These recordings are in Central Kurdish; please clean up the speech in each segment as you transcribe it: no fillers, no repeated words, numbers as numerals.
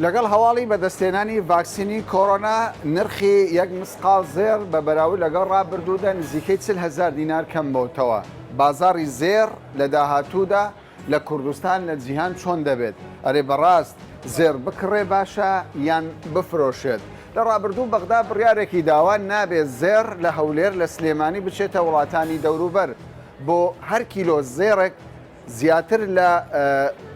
لەگەڵ هەواڵی بەدەستێنانی ڤاکسینی کۆڕۆنا نرخی یەک مسقال زێر بە بەراورد لەگەڵ ڕابردوودا نزیکەی 40,000 دینار کەم بۆتەوە. بازاڕی زێر لە داهاتوودا لە کوردستان لە جیهان چۆن دەبێت؟ ئەرێ بەڕاست زێر بکڕێ باشە یان بفرۆشێت؟ لە ڕابردوو بەغدا بڕیارێکی داوا نابێت زێر لە هەولێر لە سلێمانی بچێتە وڵاتانی دەوروبەر بۆ هەر کیلۆ زێرێک زیاتر لە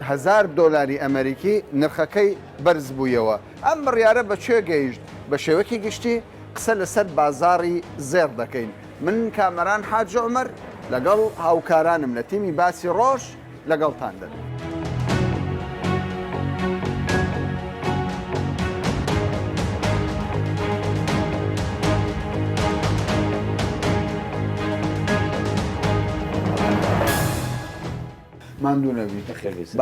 $1000 ئەمریکی نرخەکەی بەرز بوویەوە. ئەم بڕیارە بەکوێ گەیشت؟ بە شێوەکی گشتی قسە لەسەر بازاڕی زێر دەکەین. من کامەران حاج عومەر لەگەڵ هاوکارانم لە تیمی باسی ڕۆژ لەگەڵتان دەبێت. ماندوو نەبی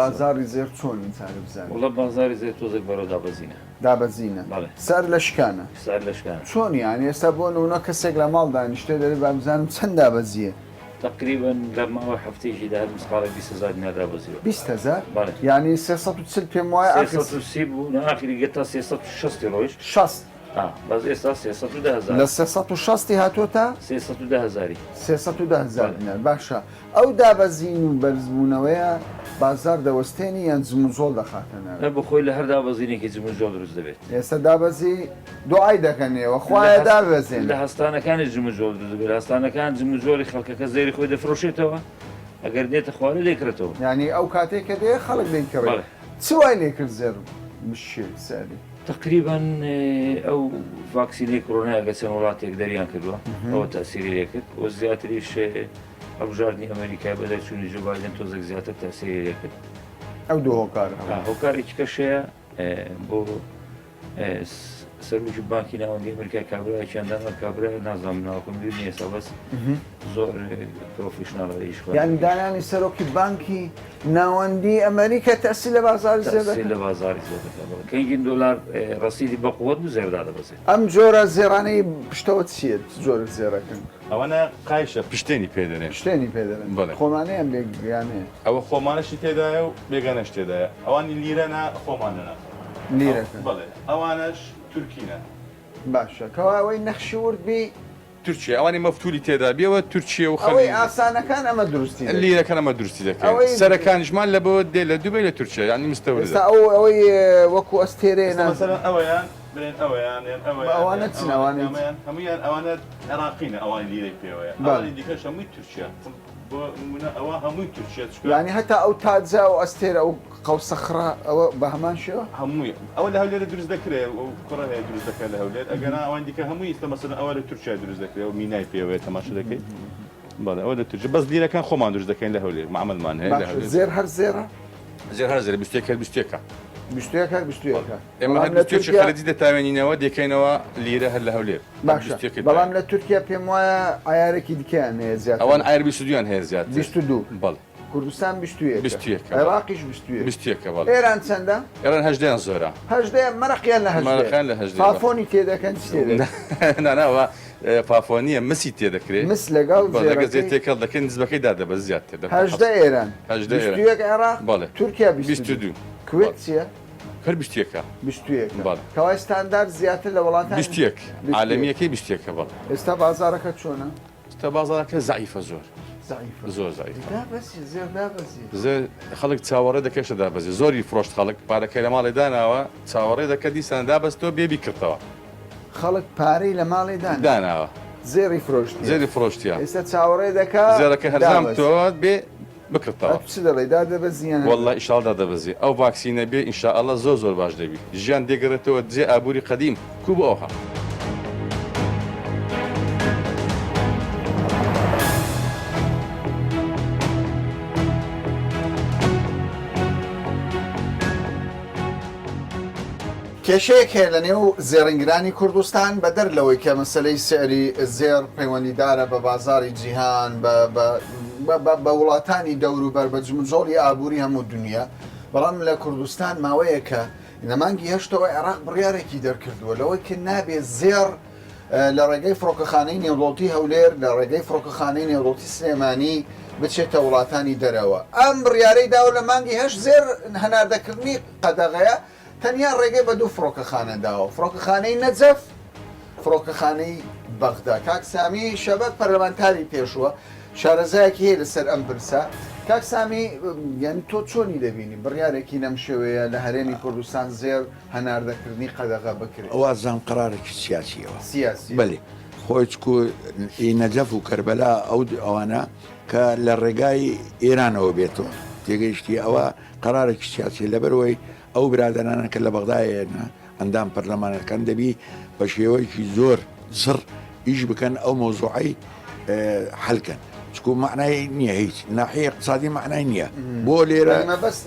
بازاڕی زێر چۆن چارە بزانێت؟ وڵە بازاری زێر تۆزێک بەرەو دابەزینە. دابەزینە سەر لە شکانە سەر لە شکانە چۆن یانی ئێستا بۆ نمونە کەسێک لە ماڵ دانیشتێ دەبێت با بزانم چەند دابەزیە؟ تقریبا لە ماوەی هەفتەیەکی دا هەر مسقالێک 20,000 دینار دابەزیوە. 20,000 بەڵێ یعنی 340 پێم وایە 330 بوو ناخری گەتا 360 ڕۆیش 60 باز ئێستا 310,000 لە 360 هاتووە تا 310,000 310,000 دینار باشە. ئەو دابەزین و بەرزبوونەوەیە بازار دەوەستێنی یان جموزۆڵ دەخاتەنە بخۆی لە هەر دابەزینێکی جموزۆڵ دروست دەبێت. ئێستا دابەزی دوعای دەکەنێەوە خوایە دابەزێن لە هەستانەکانی جموزۆڵ دروست دەبێت. هەستانەکان جموزۆڵی خەڵکەکە زێری خۆی دەفرۆشێتەوە ئەگەر دێتە خوارە دەیکرێتەوە. ینی ئەو کاتێک کە دێ خەڵک دەیکڕێت. چ وای لێ کرد زێر مشێت سادی؟ تقریبا ئەو ڤاکسینەی کۆڕۆنا ئەگە چەند وڵاتێک دەریان کردووە ئەوە تاسیری لێ کرد و زیاتریش هەڵبژاردننی ئەمریکای بەدەرچوونی جو بایدن تۆزێک زیاتر تاسیری لێ کرد. ئەو دوو هۆکار هۆکارێکی کەشەیە بۆ سەرروکی بانکی ناوەندی ئەمریکای کابراایاندا کابرا نازانم ناوەکەم نییە بەس زۆر پرۆفیشناڵیش یانی دانانی سەرۆکی بانکی ناوەندی ئەمریکا تەسی لە بازاری لە بازاری کەنگین دلار ڕسیدی بە قووەت و زێردا دەبەزێت. ئەم جۆرە زێرانەی پشتەوە چیت زۆر زێرەکەن؟ ئەوەنە قایشە پشتێنی پێدەێن شتێنی پێدەن خۆمانەیە ئەم لێگیانێ ئەوە خۆمانەشی تێدایە و بێگانەش تێدایە ئەوانی لیرەنا خۆمانەنا لیرەکە بڵێ ئەوانش تورکینە باشە کەواوەی نەخشی وردبی تورکیا ئەوانی مەفتوری تێدا بێەوە تورکیا و خەڵی ئاسانەکان ئەمە دروستی لیرەکان ئەمە دروستی دەکەن سەرەکانیشمان لە بۆ دێ لە دوبێ لە تورکیا ینی مستەوە ئەوەی وەکو ئەستێرێنە ئەوەیان برێن ئەوەیان ئەوانە چنەوانێ هەمویان ئەوانە عێراقینە ئەوانی لیرەی پێوەیە ئەوانی دیکەش هەمووی تورکیا بۆ نمونە ئەوە هەمووی تورکیا ینی هەتا ئەو تاجا و ئەستێرە ئەو قەوسەخرا ئەوە بە هەمان شێوە هەمووی ئەوە لە هەولێرە دروست دەکرێت و کوڕە هەیە دروست دەکات لە هەولێر ئەگەنا ئەوان دیکە هەمووی ئێستا مەسەلەن ئەوە لە تورکیا دروست دەکرێت و مینای پێوەیە تەماشا دەکەیت بەڵێ ئەوە لە تورکیا بەس لیرەکان خۆمان دروست دەکەین لە هەولێر معاملمان هەیە زێر هەر زێرە زێر هەر زێر 21 ئێمە هەر خەرجی دەتاوێنینەوە دەکەینەوە لیرە هەر لە هەولێر بەڵام لە تورکیا پێم وایە ئایارێکی دیکەیان هەیە زیاتر ئەوان ئایر 22 هەیە زیاتر 22 بەڵێ کوردستان 21 عێراقیش 21 بەڵێ ئێران چەندە؟ ئێران 18 زۆرە 18 مەرەقیان لە 18 پافۆنی تێدەکەن ناناوە پافۆنیە مسی تێدەکرێت مس لەگەڵ زێر تێکەڵ دەکەن نزبەکەی دادەبە زیاتر 18 ئێران 21 عێراق بەڵێ تورکیا 22 کوێت چییە؟ هەر 21 کەوای ستاندارد زیاتر لە وڵاتان 21 عالەمیەکەی 21 بەڵێ ئێستا بازارەکە چۆنە؟ ئێستا بازارەکە زعیفە زۆر زۆر زێر خەڵک چاوەڕێ دەکەشە دابەزی زۆری فرۆشت خەڵک پارەکەی لە ماڵی داناوە چاوەڕێ دەکە دیسان دابەستەوە بێبی کردەوە خەڵک پارەی لە ماڵی داناوە زێری فرۆشتی زێری فرۆشتیە ئێستا چاوەڕێ دەکا زێرەکە هەرزام تۆ بێ بکردەوە چ دەڵێ دادەبەزییان وەڵڵا ئیشاڵدا دەبەزی ئەو ڤاکسینە بێ ئینشاءڵڵە زۆر باش دەبی ژیان دێگەڕێتەوە جێ ئابووری قەدیم کو بۆ ئەوها کێشەیەک هەیە لە نێو زێڕنگرانی کوردستان بە دەر لەوەی کە مەسلەی سەری زێر پەیوەندیدارە بە بازاری جیهان بە وڵاتانی دەوروبەر بە جموزۆڵی ئابووری هەموو دنیا بەڵام لە کوردستان ماوەیە کە نەمانگی هەشتەوە عێراق بڕیارێکی دەرکردووە لەوەی کە نابێت زێر لە ڕێگەی فڕۆکەخانەی نێودوڵەتی هەولێر لە ڕێگەی فڕۆکەخانەی نێودوڵەتی سلێمانی بچێتە وڵاتانی دەرەوە ئەم بڕیارەی داوە لە مانگی هەشت زێر هەناردەکردنی قەدەغەیە تەنیا ڕێگەی بە دوو فڕۆکەخانە داوە فڕۆکەخانەی نەجەف فڕۆکەخانەی بەغدا کاک سامی شەبەک پەرلەمانتاری پێشووە شارەزایەکی هەیە لەسەر ئەم پرسە کاک سامی یان تۆ چۆنی دەبینی بڕیارێکی نەم شێوەیە لە هەرێمی کوردستان زێر هەناردەکردنی قەدەغە بکرێت ئەوازان قرارێکی سیاسیەوە سیاسی بەێ خۆچکو نەجەف و کەربەلا ئەو ئەوانە کە لە ڕێگای ئێرانەوە بێتەوە تێگەیشتی ئەوە قرارێکی سیاسی لەبەرەوەی ئەو برادرانە کە لە بەغدایەنە ئەندام پەرلەمانەکان دەبی بە شێوەیەکی زۆر زڕ ئیش بکەن ئەو مۆزوعی حلکەن چکو معنای نییە هیچ ناحیە اقتصادی معنای نییە بۆ لێرە بەس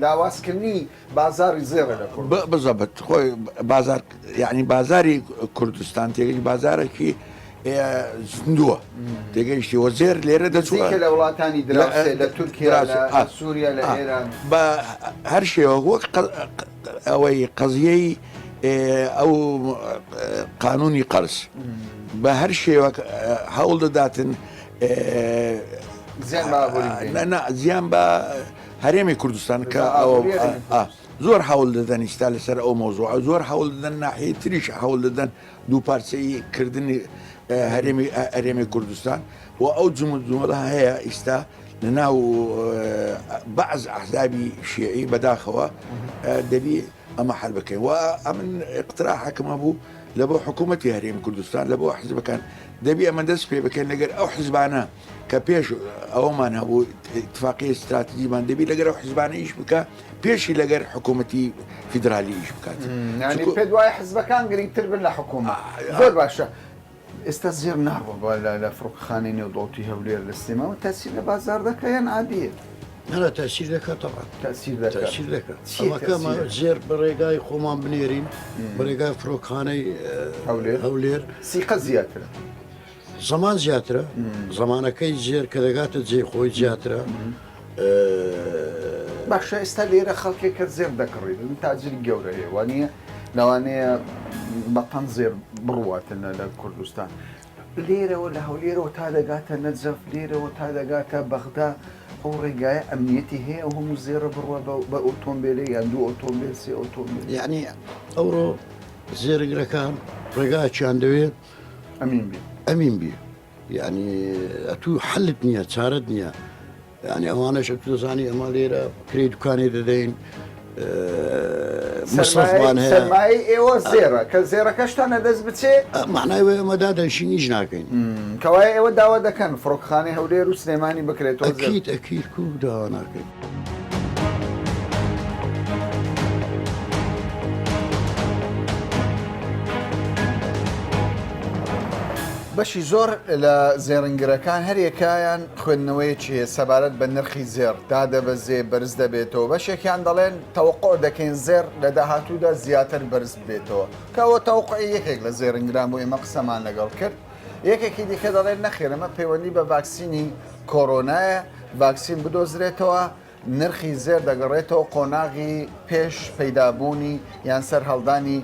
لاوازکردنی بازاری زێرە لە کورد بزەبت خۆی بازار یعنی بازاری کوردستان تێگەی بازارێکی زندووە تێگەیشتی وە زێر لێرە دەچووە لە وڵاتانی دراوسێ لە تورکیا لە سووریا لە ئێران بە هەر شێوە وەک ئەوەی قەزیەی ئەو قانونی قەرز بە هەر شێوە هەوڵ دەداتن زیان بە هەرێمی کوردستان کە زۆر هەوڵ دەدەن ئیستا لەسەر ئەو مۆزوع زۆر هەوڵ دەدەن ناحیە تریش هەوڵ دەدەن دوو پارچەی کردنی هەرێمی کوردستان و ئەو جملە هەیە ئیستا لە ناو بەعز ئەحزابی شیعی بەداخەوە دەبی ئەمە حل بکەین و ئەمن اقتراحەکەمە بوو لە بۆ حکوومەتی هەرێمی کوردستان لە بۆ حزبەکان دەبی ئەمە دەست پێ بکەین لەگەر ئەو حزبانە کە پێش ئەومان هەبوو اتفاقی استراتیژیمان دەبی لەگەر ئەو حزبانە ئیش بکە پێشی لەگەر حکوومەتی فیدرالی ئیش بکات پێ دوای حزبەکان گرنگتر بن لە حکوومەت زۆر باشە ئێستا زێر ناڕۆ لە فڕۆکەخانەی نێودەوڵەتی هەولێر لە سێماوە تاثیر لە بازار دەکە یان عادیە هەنا تاثیر دەکات طبعا تاثیر دەکات ئەمەکەمە زێر بە ڕێگای خۆمان بنێرین بە ڕێگای فڕۆکخانەی هەولێر سیقە زیاترە زەمان زیاترە زەمانەکەی زێر کە دەگاتە جێ خۆی زیاترە باشە ئێستا لێرە خەڵکێک کە زێر دەکڕێت تاجری گەورە هەیە وانە لەوانەیە بەتەن زێر بڕواتن لە کوردستان لێرەوە لە هەولێرەوە تا دەگاتە نەجەف لێرەوە تا دەگاتە بەغدا ئەو ڕێگایە ئەمنیەتی هەیە ئەو هەموو زێرە بڕوە بە ئۆتۆمبیلە یان دوو ئۆتۆمبیل سێ ئۆتۆمبیل یعنی ئەوڕۆ زێرگرەکان ڕێگاچیان دەوێت ئەمین بێ یعنی ئەتوو حلت نییە چارەت نییە یعنی ئەوانەش دەزانی ئەمە لێرە کرێ دوکانێ دەدەین مصرفمان هەیە سەرمایی ئێوە زێرە کە زێرەکەشتانە دەست بچێ معنای وێ ئەمەدا دەنشینیش ناکەین کەوای ئێوە داوا دەکەن فڕۆکخانەی هەولێر و سلێمانی بکرێتەوە ئەکید کو داوا ناکەین بەشی زۆر لە زێڕنگرەکان هەریەکایان خوێندنەوەیکی سەبارەت بە نرخی زێر دادەبەزێ بەرز دەبێتەوە بەشێکیان دەڵێن تەوقع دەکەین زێر لە داهاتوودا زیاتر بەرز بێتەوە کەەوە تەوقعی یەکێک لە زێڕنگران بۆ ئێمە قسەمان لەگەڵ کرد یەکێکی دیکە دەڵێن نەخێرەمە پەیوەندی بە ڤاکسینی کۆرۆنایە ڤاکسین بدۆزرێتەوە نرخی زێر دەگەڕێتەوە قۆناغی پێش پەیدابوونی یان سەر هەڵدانی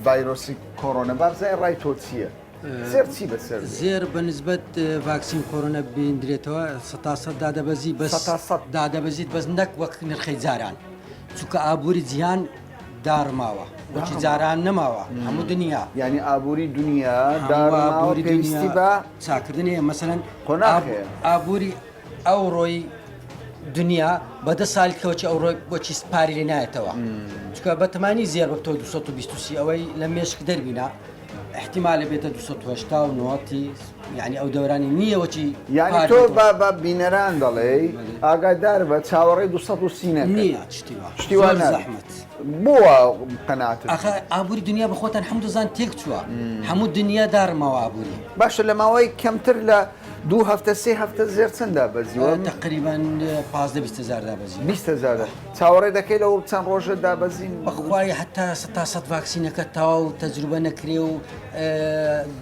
ڤایرۆسی کۆرۆنە بابزای ڕای تۆ چییە؟ زێر بەنسبەت ڤاکسین کۆرۆنە بێندرێتەوە 100 دادەبەزی بەس دادەبەزیت بەس نەک وەک نرخەی جاران چونکە ئابووری جیهان دارماوە وەکی جاران نەماوە هەموو دنیا ینی ئابووری دنیا داڕماوە پێویستی بە چاکردنی مەسەرەن ئابووری ئەو ڕۆی دنیا بەدە ساڵکەوەی ئەو ڕۆی بۆچی سپاری لێ نایەتەوە چکە بەتەمانی زێر بە تۆ 220 ئەوەی لە مێشک دەربینە احتیمال بێتە 280 یعنی ئەو دەورانی نییەوەچی یعنی تۆ بە بینەران دەڵێ ئاگادار بە چاوەڕێی 230 نییە شتیوان زەحمەت بۆوە قەناتر ئابووری دنیا بە خۆتان هەموو دەزان تێک چووە هەموو دنیا دارمەوە ئابووری باشە لە ماوەی کەمتر لە 2 هەفتە 3 هەفتە زێر چەنددا بەزیوە تقریبان 15-20 دابەزی 20 چاوەڕێ دەکەی لەو چەند ڕۆژە دابەزین بەخوای حتا 100 ڤاکسینەکە تەواو و تەجروبە نەکرێ و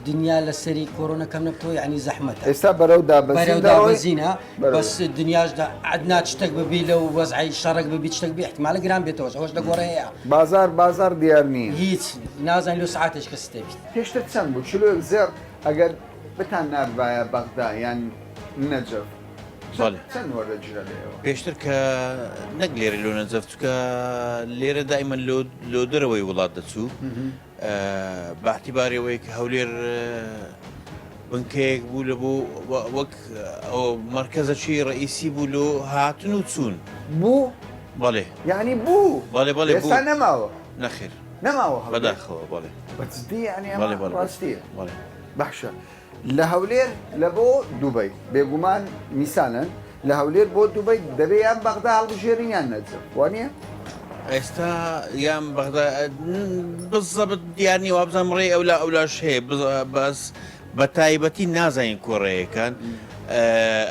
دنیا لە سەری کۆرۆنەکەم نەبتەوە یعنی زەحمەتە ئێستا بەرەو دابەزینە بەس دنیاشدا عدنا شتێک ببی لەو وەزعی شەڕێک ببی شتێک بی احتیمالە گران بێتەوە ئەوەش لەگۆڕەیە بازار دیار نییە هیچ نازانین لە ساعتێک کە ستێبیت پێشتر چەند بوو چلو زێر ئەگەر بتان نابایە بەغدا یان نەجەف بەڵێ چەند وەرەگیرە لێەوە پێشتر کە نەک لێرە لۆ نەجەفتکە لێرە دائیمەن لۆ دەرەوەی وڵات دەچوو باعتیبارەوەی کە هەولێر بنکەیەک بوو لە بوو وەک مرکزەکی ڕئیسی بوو لۆ هاتن و چوون بوو بەڵێ یعنی بوو بەڵێ بەڵێ بوو ئێستا نەماوە نەخێر نەماوە بەداخەوە بەڵێ بەجددی ینی بەڵێ ئەمە بەڵێ ڕاستیە بەڵێ باشە لە هەولێر لە بۆ دووبەی بێگومان میسانن لە هەولێر بۆ دووبەی دەبێ یان بەغدا هەڵبژێرینیان نەجە وانە؟ ئێستا یان بەغدا بزەبت دیارنی وابزانم ڕێ ئەولاش هەیە بەس بە تایبەتی نازانین کۆڕەیەکان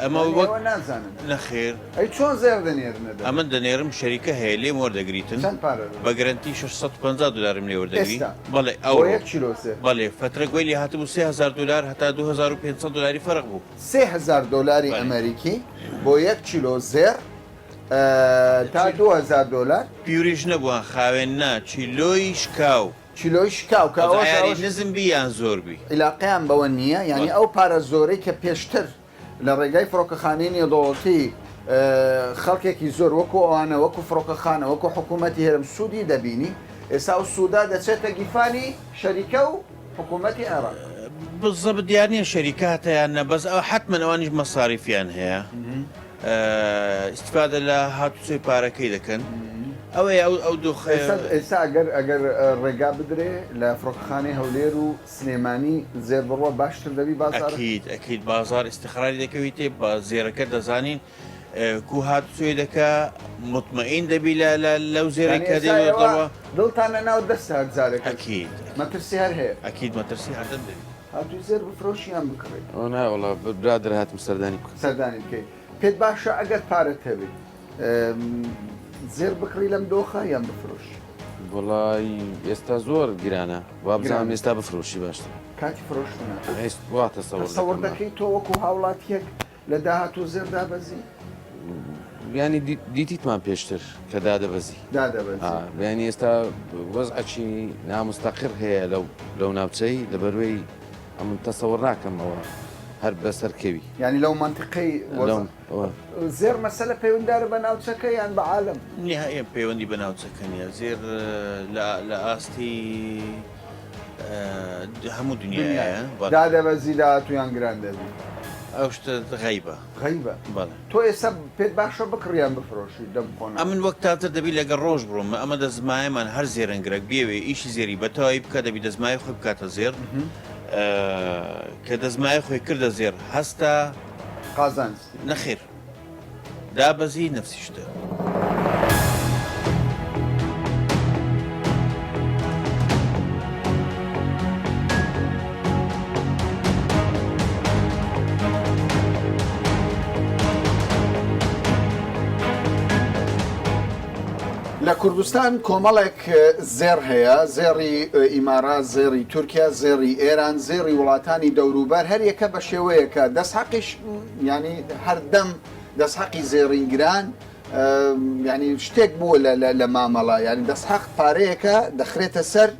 ئەمە وەک نازانن نەخێر ئەی چۆن زێر دەنێرنەدا ئەمە دەنێرم شەریکە هەیە لێم وەردەگریتن چەند پارە بە گەرنتی 650 دلارم لێ وەردەگری ئێستا؟ بەڵێ بۆ ئەو یەک کیلۆسێ بەڵێ فترە گوێلی هاتبوو 3000 دلار هەتا 2500 دلاری فەرق بوو 3000 دلاری بله. ئەمریکی بۆ یەک کیلۆ زێر تا 2000 دلار پیوریش نەبووە خاوێن نا چیلۆی شکاو کیلۆی شکاو کە ئەوەی نزم بیان زۆربی علاقیان بەوە نییە ینی ئەو پارە زۆرەی کە پێشتر لە ڕێگای فڕۆکەخانەی نێودەوڵەتی خەڵکێکی زۆر وەکو ئەوانە وەکو فڕۆکەخانە وەکو حکوومەتی هێرم سوودی دەبینی ئێستا و سوودا دەچێتە گیفانی شەریکە و حکوومەتی عێراق بزەب دیارنیە شەریکاتیان نە بەس ئەو حتممە ئەوانیش مەساریفیان هەیە استفادە لە هاتوچۆی پارەکەی دەکەن ئەوەیە ئەو دۆخە ئێستا ئەگەر ڕێگا بدرێ لە فڕۆکەخانەی هەولێر و سلێمانی زێر بڕوە باشتر دەبی بازار ئەکیید بازار استخراری دەکەوی تێ بە زێرەکە دەزانین کو هاتوچۆی دەکە مطمئین دەبی لەو زێرەکە دێتەوە دڵتانە ناو دەست هەرزارێک ئەکیید مەترسی هەر هەیە ئەکیید مەترسی هەردەم دەبی هاتووی زێر بفرۆشیان بکڕێت ناوەڵا برادر هاتم سەردانی بکە سەردانی بکەیت پێت باشە ئەگەر پارەت هەبێت زێر بکڕی لەم دۆخە یان بفرۆش وڵی ئێستا زۆر گرانە وابزانام ئێستا بفرۆشی باشتر کاتی فڕۆشتنە واتە سەوەڕ دەکەی تۆ وەکو هاوڵاتیەک لە داهاتوو زێر دابەزی ینی دیتیتمان پێشتر کە دادەبەزی دادەبەزی ینی ئێستا وەزعکی نامستەقر هەیە لەو ناوچەی لەبەروەی ئەم تەسەوەڕ ناکەمەوە هەر بەسەرکەوی ینی لەو منتیقەی زێر مەسەلە پەیوەنددارە بە ناوچەکە یان بە عالم نهایە پەیوەندی بە ناوچەکە نیە زێر لە ئاستی هەموو دنیاە دادەبەزی داهاتویان گران دەبی ئەو شتە غەیبە غەیبە بەڵێ تۆ ئێستا پێت باشە بکڕیان بفرۆشی دەمخۆن ئەمن وەک تاتر دەبی لەگەڵ ڕۆژ بڕۆم ئەمە دەزمایەمان هەر زێرنگرێک بێوێ ئیشی زێری بەتەواوی بکە دەبی دەزمای خۆی بکاتە زێر کە دەزمای خۆی کردە زێر هەستا قازانج نەخێر دابەزی نەفسی شتە لە کوردستان کۆمەڵێک زێر هەیە زێری ئیمارات زێری تورکیا زێری ئێران زێری وڵاتانی دەوروبەر هەر یەکە بە شێوەیەکە دەستحەقیش ینی هەردەم دەستحەقی زێڕینگران ینی شتێک بووە لە مامەڵە ینی دەستحەق پارەیەکە دەخرێتە سەر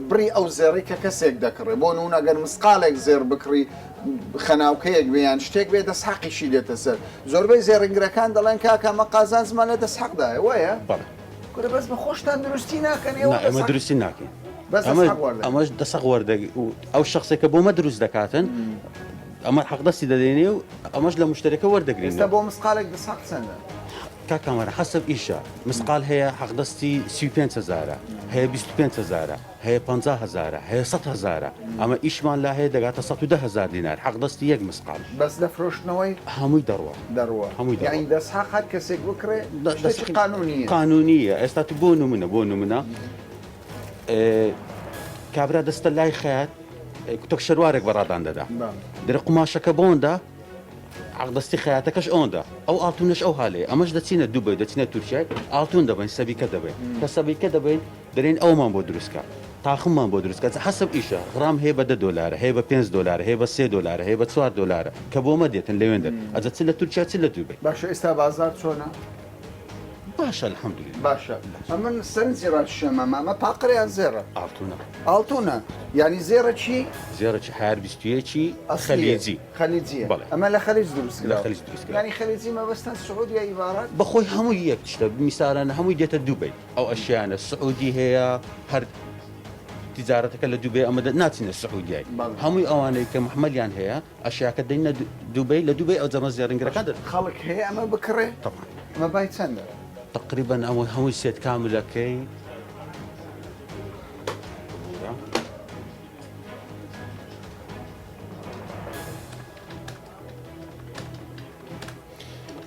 بڕی ئەو زێڕی کە کەسێک دەکڕێ بۆ نون ئەگەر مسقالێک زێر بکڕی خەناوکەیەک بێیان شتێک بێ دەستحەقیشی دێتە سەر زۆربەی زێڕنگرەکان دەڵێن کاکەمە قازان زمان لە دەستحەقدایە وایە کورە بەس بە خۆشتان دروستی ناکەن ئەمە درستی ناکەین ئەمەش دەسەق وەردەگی ئەو شخصێکە بۆمە دروست دەکاتن ئەمە حەقدەستی دەدێنێ و ئەمەش لە مشتەکە وەردەگرین ئێستا بۆ مسقالێک دەسەق چەندە کاکەمەرە حەسب ئیشە مسقال هەیە حەقدەستی 35,000 هەیە 25,000 هەیە 50,000 هەیە 100,000 ئەمە ئیشمان لا هەیە دەگاتە 110,000 دینار حەقدەستی یەک مسقال بەس لە فرۆشتنەوەی هەمووی دەڕوە هەمووی یعنی دەستحەق هەر کەسێک بکرێ قانونیە قانونیە ئێستا تو بۆ نمونە کابرا دەستە لای خەیات کتۆک شەروارێک بەڕادان دەدا درە قماشەکە بۆندا عقدەستی خەیاتەکەش ئەوەندا ئەو ئاڵتونش ئەو هاالێ ئەمەش دەچینە دووبەی دەچینە تورکیای ئاڵتون دەبین سەبیکە دەبێت کە سەبیکە دەبین دەرێن ئەومان بۆ دروستکە تاخممان بۆ دروستکە حەسب ئیشە غرام هەیە بە $10 هەیە بە $5 هەیە بە $3 هەیە بە $4 کە بۆمە دێتن لەوێن دێت ئەجە چ لە تورکیا چ لە دووبێ باشە ئێستا بازار چۆنە باشە الحەمدولله باشە ئەمن سەرنج زێڕات شەمەمە ئەمە پاقڕیان زێڕە ئاڵتونە ئاڵتونە یعنی زێڕە چی زێڕێکی حار بیستویەکی خەلیجی خەلیجیە بەڵێ. ئەمە لە خەلیج دروست لە خەلیج دروست کرا. ینی خەلیجی مەبەستان سعودیا ئیبارات بەخۆی هەمووی یەک شتە میسارانە هەمووی دێتە دووبەی ئەو ئەشیانە سعودی هەیە هەر تیجارەتەکە لە دووبێ ئەمەدە ناچینە سعودیای هەمووی ئەوانەی کە محمەلیان هەیە ئەشیاکە دەینە دووبەی لە دووبەی ئەو جەمە زێڕنگەکان دەن خەڵک هەیە ئەمە بکڕێ طبعا ئەمە بای چەندە تقریبا ئەوەی هەمووی سێت کاملەکەی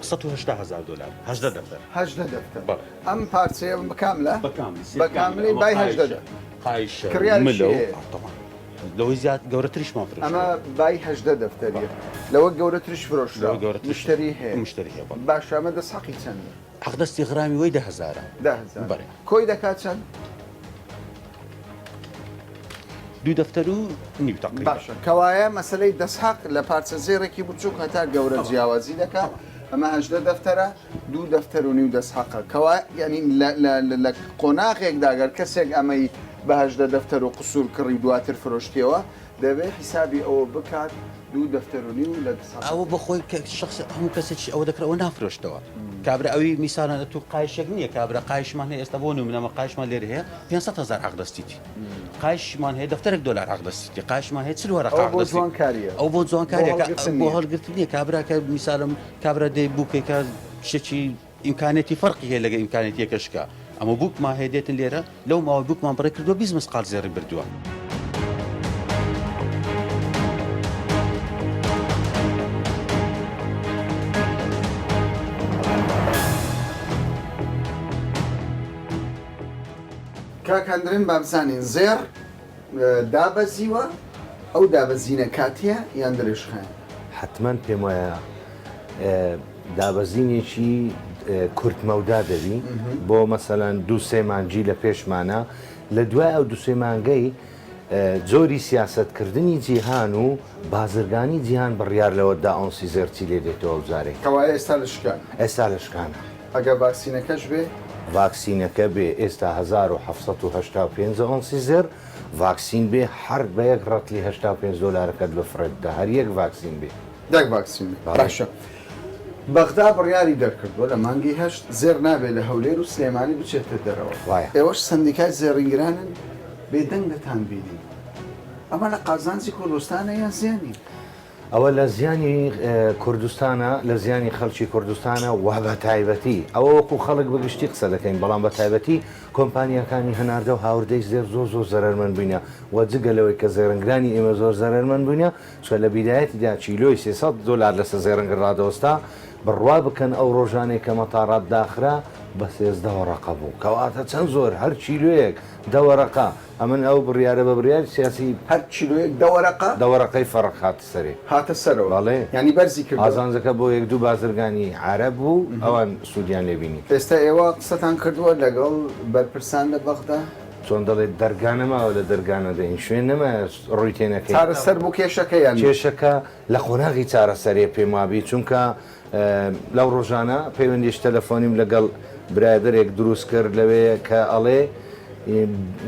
$180,000 هەژدە دەفتەر هەژدە دەفتەر بەڵێ. ئەم پارچەیە بکاملە بەکاملی بای هەژدەدا قایش کڕیاری ملە و هەیە؟ لەوەی زیاد گەورەتریشمان فرۆشت ئەمە بای هەژدە دەفتەریە لەوە گەورەترش فرۆشتەوە لەوە گەورەترش مشتری هەیە مشتری هەیە بەڵێ. باش ئەمە دەسەقی چەندە حەقدەستی غرامی وەی 10,000 10,000 بەڵێ. کۆی دەکات چەند دوو دەفتەر و نیو تقریبا باشە کەوایە مەسلەی دەسحق لە پارچە زێڕێکی بچووک هەتا گەورە جیاوازی دەکات ئەمە هەژدە دەفتەرە دوو دەفتەر و نیو دەسحقە کەوا ینی لە قۆناغێکدا گەر کەسێک ئەمەی بە هەژدە دەفتەر و قسوور کڕی دواتر فرۆشتیەوە دەبێت حیسابی ئەوە بکات دوو دەفتەر و نیو لە ئەوە بەخۆی شخص هەموو کەسێکی ئەوە دەکرەوە نافرۆشتەوە کابرا ئەوی میسانە تو قایشێک نییە کابرا قایشمان هەیە ئێستا بۆ نمونەمە قایشمان لێرە هەیە 500,000 عقدەستیتی قایشمان هەیە دەفتەرێک $1 عقدەستیتی قایشمان هەیە 40 بۆ جوانکاریە ئەو بۆ جوانکاریەکە بۆ هەڵگرتن نیە کابرا کە میسالم کابرا دەی بووکێکە شتێکی ئیمکانێتی فەرقی هەیە لەگە ئیمکانێتیەکەشکە ئەمە بووکمان هەیە دێتن لێرە لەو ماوە بووکمان بڕێ کردووە 20 مسقال زێڕی بردووە کاکەندرن بابزانین زێر دابەزیوە ئەو دابەزینە کاتیە یان درێژخان حتمما پێم وایە دابەزینێکی کورتمەودا دەبی بۆ مەسەلاەن دوو-سێ مانجی لە پێشمانە لە دوای ئەو دوو-سێ مانگەی جۆری سیاسەتکردنی جیهان و بازرگانی جیهان بڕیار لەوەدا ئۆنسی زێرچی لێ دێتەوە بزارێک کەوایە ئێستا لە شکان ئێستا لە شکانە ئەگە ڤاکسینەکەش بێ ڤاکسینەکە بێ ئێستا 1785 ئۆنسی زێر ڤاکسین بێ هەر بە یەک ڕەتلی $85 بفرێتدا هەر یەک ڤاکسین بێ دەک ڤاکسین باشە بەغدا بڕیاری دەرکردووە لە مانگی هەشت زێر نابێت لە هەولێر و سلێمانی بچێتە دەرەوە ئێوەش سندیکای زێڕینگرانن بێدەنگ دەتان بینی ئەمە لە قازانجی کوردستانە یان زیانی ئەوە لە زیانی کوردستانە لە زیانی خەڵکی کوردستانە و بە تایبەتی ئەوە وەکو خەڵک بگشتی قسە دەکەین بەڵام بە تایبەتی کۆمپانیەکانی هەناردە و هاوردەی زێر زۆر زەرمەند بووینە و جگەلەوەی کە زێڕنگرانی ئێمە زۆر زەرمەند بووینە چۆ لە بیدایەتیدا چیلۆی $300 لەسەر زێڕنگر ڕادەوەستا بڕوا بکەن ئەو ڕۆژانێک کە مەتاڕات داخرا بە 13 وەرەقە بوو کەواتە چەند زۆر هەر چیلۆیەک دەوەرەقا ئەمن ئەو بڕیارە بە بڕیار سیاسی هەر چیلۆیەک دەوەرەقەی فەرق هاتە سەرێ هاتە سەرەوە بەڵێ ینی بەرزی کرد ئازانجەکە بۆ یەک دوو بازرگانی عەرەب بوو ئەوان سوودیان لێبینی ئێستا ئێوە قسەتان کردووە لەگەڵ بەرپرسان لە بەغدا چۆن دەڵێت دەرگانەماوە لە دەرگانە دەین شوێن نەمە ڕووی تێنەکەی چارەسەر بوو کێشەکە یان کێشەکە لە خۆناغی چارەسەرێ پێم وابی چونکە لەو ڕۆژانە پەیوەندیش تەلەفۆنیم لەگەڵ برادرێک دروست کرد لەوێ کە ئەڵێ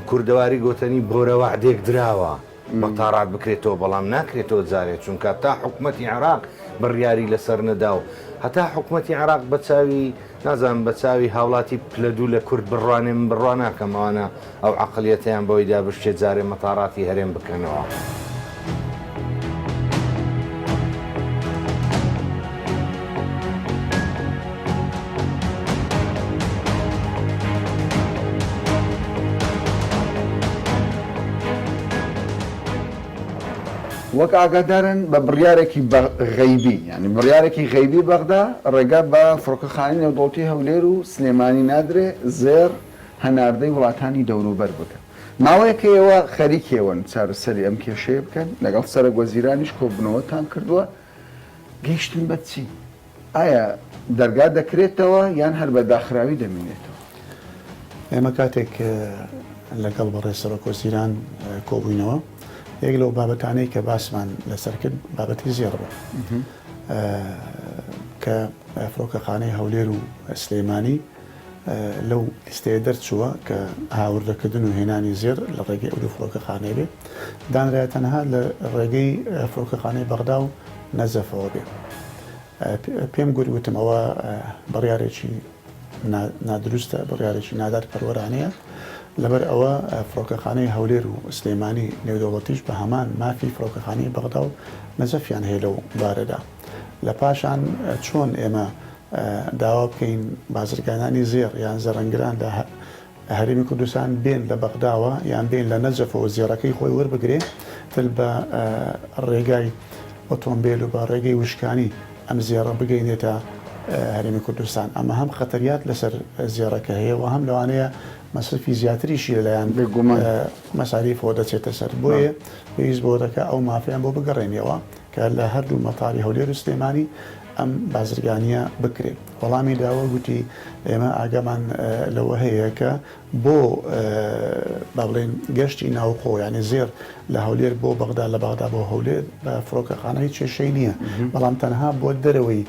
کوردەواری گۆتەنی بۆرە وعدێک دراوە مەتاڕات بکرێتەوە بەڵام ناکرێتەوە جارێت چونکە تا حکوومەتی عێراق بڕیاری لەسەر نەدا و هەتا حکوومەتی عێراق بە چاوی نازانم بە چاوی هاوڵاتی پلەدوو لە کورد بڕوانێ من بڕوان ناکەمەوانە ئەو عەقڵیەتیان بۆی دا بشتێت جارێ مەتاڕاتی هەرێم بکەنەوە. وەک ئاگادارن بە بڕیارێکی غەیبی ینی بڕیارێکی غەیبی بەغدا ڕێگا بە فڕۆکەخانەی نێودەوڵەتی هەولێر و سلێمانی نادرێ زێر هەناردەی وڵاتانی دەوروبەر بکەن ماوەیەکە ئێوە خەریکێون چارەسەری ئەم کێشەیە بکەن لەگەڵ سەرۆک وەزیرانیش کۆبوونەوەتان کردووە گەیشتن بە چی؟ ئایا دەرگا دەکرێتەوە یان هەر بە داخراوی دەمێنێتەوە؟ ئێمە کاتێک لەگەڵ بەڕێ سەرۆک وەزیران کۆبووینەوە یەک لەو بابەتانەی کە باسمان لەسەر کرد بابەتی زێڕ بوو کە فڕۆکەخانەی هەولێر و سلێمانی لەو لیستەیە دەرچووە کە هاوردەکردن و هێنانی زێر لە ڕێگەی ئەو فڕۆکەخانەی بێ دانرایە تەنها لە ڕێگەی فڕۆکەخانەی بەغدا و نەزەفەوە بێ. پێم گوتم ئەوە بڕیارێکی نادروستە، بڕیارێکی نادار پەروەرانەیە، لەبەر ئەوە فڕۆکەخانەی هەولێر و سلێمانی نێودەوڵەتیش بە هەمان مافی فڕۆکەخانەی بەغدا و نەزەفیان هەیە لەو بارەدا. لە پاشان چۆن ئێمە داوا بکەین بازرگانانی زێر یان زەڕەنگران لە هەرێمی کوردستان بێن لە بەغداوە یان بێن لە نەجەفەوە زێڕەکەی خۆی وەربگرێ تل بە ڕێگای ئۆتۆمبیل و بە ڕێگەی وشکانی ئەم زێڕە بگەینێتە هەرێمی کوردستان. ئەمە هەم خەتەریات لەسەر زێڕەکە هەیە و هەم لەوانەیە مەسرفی زیاتریشی لەلایەن مەساریفەوە دەچێتە سەر. بۆیە پێویست بۆ دەکە ئەو مافیان بۆ بگەڕێنەوە کە لە هەردوو مەتاری هەولێر و سلێمانی ئەم بازرگانیە بکرێت. وەڵامی داوە گوتی ئێمە ئاگامان لەوە هەیە کە بۆ با بڵێن گەشتی ناوخۆ یانی زێر لە هەولێر بۆ بەغدا لە بەغدا بۆ هەولێر بە فڕۆکەخانەی کێشەی نییە، بەڵام تەنها بۆ دەرەوەی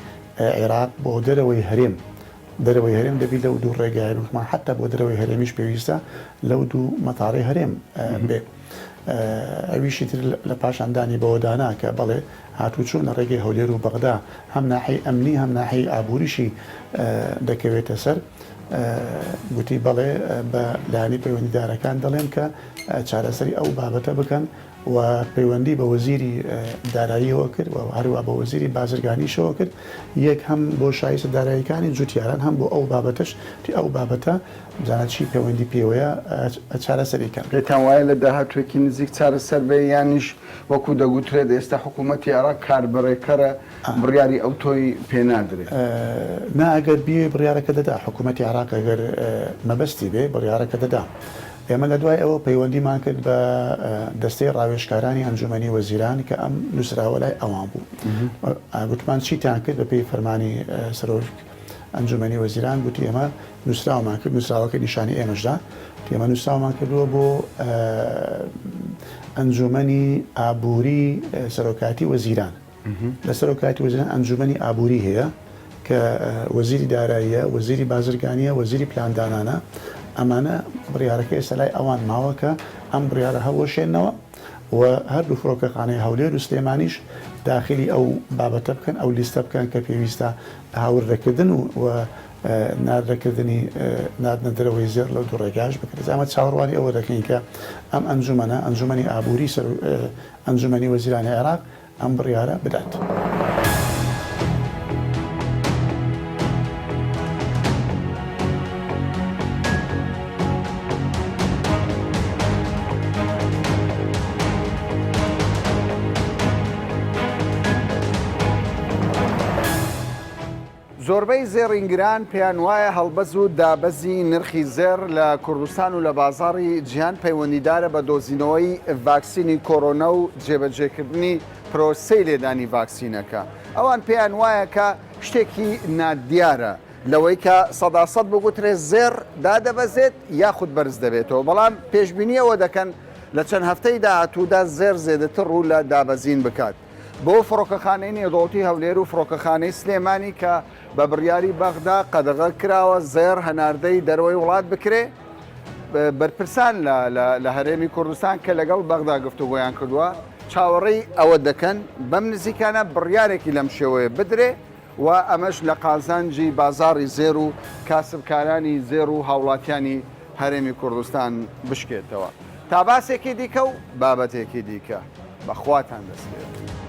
عێراق بۆ دەرەوەی هەرێم دەرەوەی هەرێم دەبی لەو دوو ڕێگای روشمان حتا بۆ دەرەوەی هەرێمیش پێویستە لەو دوو مەتاڕی هەرێم بێ. ئەویشی تر لە پاشاندانی بەوەدانا کە بەڵێ هاتوو چوون لە ڕێگەی هەولێر و بەغدا هەم ناحی ئەمنی هەم ناحی ئابووریشی دەکەوێتە سەر. گوتی بەڵێ بە لایەنی پەیوەندیدارەکان دەڵێن کە چارەسەری ئەو بابەتە بکەن و پەیوەندی بە وەزیری داراییەوە کرد و هەروە بە وەزیری بازرگانیشەوە کرد. یەک هەم بۆ شایستە داراییەکانی جوتیاران هەم بۆ ئەو بابەتش ئەو بابەتە بزانە چی پەیوەندی پێوەیە چارەسەریکەن. پێتان وایە لە داهاتوێکی نزیک چارەسەر بێ یانیش وەکو دەگوترێت ئێستا حکوومەتی عێراق کاربڕێکەرە بڕیاری ئەو تۆی پێنادرێت؟ ناگەر بێ بڕیارەکە دەدا. حکوومەتی عێراق ئەگەر مەبەستی بێ بڕیارەکە دەدا. ئێمە لە دوای ئەوە پەیوەندیمان کرد بە دەستەی ڕاوێژکارانی ئەنجومەنی وەزیران کە ئەم نووسراوە لای ئەوان بوو. گوتمان چیتان کرد بە پێی فەرمانی سەرۆک ئەنجومەنی وەزیران گوتی ئێمە نووسراومان کرد، نووسراوەکە نیشانی ئێمەشدا، ئێمە نووسراومان کردووە بۆ ئەنجومەنی ئابووری سەرۆکاتی وەزیران. لە سەرۆکاتی وەزیران ئەنجومەنی ئابووری هەیە کە وەزیری داراییە، وەزیری بازرگانیە، وەزیری پلاندانانە. ئەمانە بڕیارەکە ئێستا لای ئەوان ماوە کە ئەم بڕیارە هەوەشێنەوە و هەردوو فڕۆکەخانەی هەولێر و سلێمانیش داخلی ئەو بابەتە بکەن، ئەو لیستە بکەن کە پێویستە هاوردەکردن و ناردەکردنی نادنە دەرەوەی زێر لەو دوو ڕێگاش بکرێت. ئەمە چاوەڕوانی ئەوە دەکەین کە ئەم ئەنجومەنە ئەنجومەنی ئابووری ئەنجومەنی وەزیرانی عێراق ئەم بڕیارە بدات. زۆربەی زێڕینگران پێیان وایە هەڵبەز و دابەزی نرخی زێر لە کوردستان و لە بازاڕی جیهان پەیوەندیدارە بە دۆزینەوەی ڤاکسینی کۆرۆنا و جێبەجێکردنی پرۆسەی لێدانی ڤاکسینەکە. ئەوان پێیان وایە کە شتێکی نادیارە لەوەی کە 100% بگوترێت زێر دادەبەزێت یاخود بەرز دەبێتەوە، بەڵام پێشبینیەوە دەکەن لە چەند هەفتەی داهاتوودا زێر زێدەتر ڕوو لە دابەزین بکات. بۆ فڕۆکەخانەی نێودەوڵەتی هەولێر و فڕۆکەخانەی سلێمانی کە بە بڕیاری بەغدا قەدەغە کراوە زێر هەناردەی دەرەوەی وڵات بکرێ، بەرپرسان لە هەرێمی کوردستان کە لەگەڵ بەغدا گفتوگۆیان کردووە چاوەڕێی ئەوە دەکەن بەم نزیکانە بڕیارێکی لەم شێوەیە بدرێ و ئەمەش لە قازانجی بازاڕی زێر و کاسبکارانی زێر و هاوڵاتیانی هەرێمی کوردستان بشکێتەوە. تا باسێکی دیکە و بابەتێکی دیکە بەخواتان دەستێت.